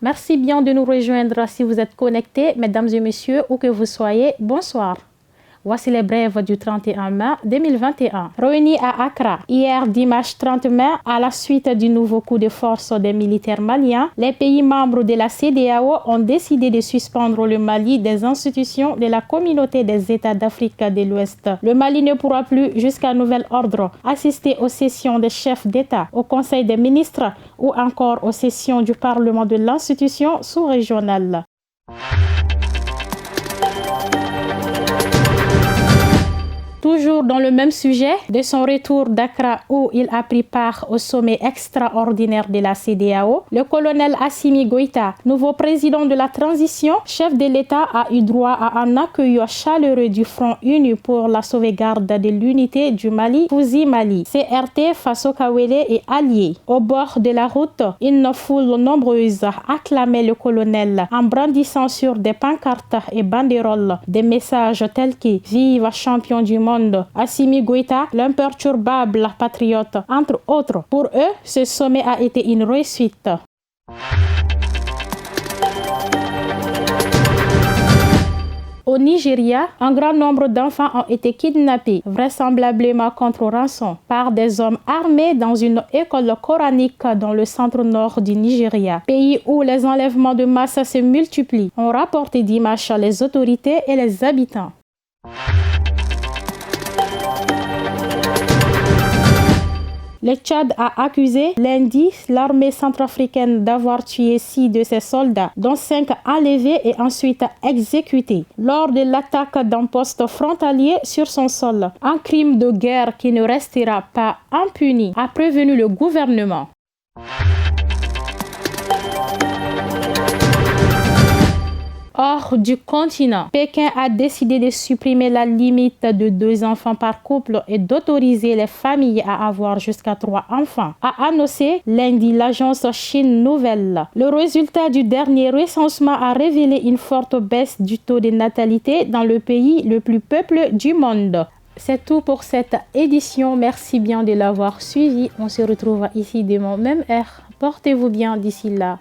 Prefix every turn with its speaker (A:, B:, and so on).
A: Merci bien de nous rejoindre si vous êtes connectés, mesdames et messieurs, où que vous soyez. Bonsoir. Voici les brèves du 31 mai 2021. Réunis à Accra, hier dimanche 30 mai, à la suite du nouveau coup de force des militaires maliens, les pays membres de la CEDEAO ont décidé de suspendre le Mali des institutions de la communauté des États d'Afrique de l'Ouest. Le Mali ne pourra plus, jusqu'à nouvel ordre, assister aux sessions des chefs d'État, au Conseil des ministres ou encore aux sessions du Parlement de l'institution sous-régionale. Toujours dans le même sujet, de son retour d'Accra où il a pris part au sommet extraordinaire de la CEDEAO, le colonel Assimi Goïta, nouveau président de la transition, chef de l'État, a eu droit à un accueil chaleureux du Front uni pour la sauvegarde de l'unité du Mali, Fouzi Mali. CRT, Faso Kawele et alliés. Au bord de la route, une foule nombreuse acclamait le colonel en brandissant sur des pancartes et banderoles des messages tels que « Vive champion du monde », Assimi Goïta, l'imperturbable patriote, entre autres. Pour eux, ce sommet a été une réussite. Au Nigeria, un grand nombre d'enfants ont été kidnappés, vraisemblablement contre rançon, par des hommes armés dans une école coranique dans le centre-nord du Nigeria, pays où les enlèvements de masse se multiplient, ont rapporté dimanche les autorités et les habitants. Le Tchad a accusé lundi l'armée centrafricaine d'avoir tué 6 de ses soldats, dont 5 enlevés et ensuite exécutés, lors de l'attaque d'un poste frontalier sur son sol. Un crime de guerre qui ne restera pas impuni, a prévenu le gouvernement. Hors du continent, Pékin a décidé de supprimer la limite de 2 enfants par couple et d'autoriser les familles à avoir jusqu'à 3 enfants, a annoncé lundi l'agence Chine Nouvelle. Le résultat du dernier recensement a révélé une forte baisse du taux de natalité dans le pays le plus peuplé du monde. C'est tout pour cette édition. Merci bien de l'avoir suivi. On se retrouve ici demain, même heure. Portez-vous bien d'ici là.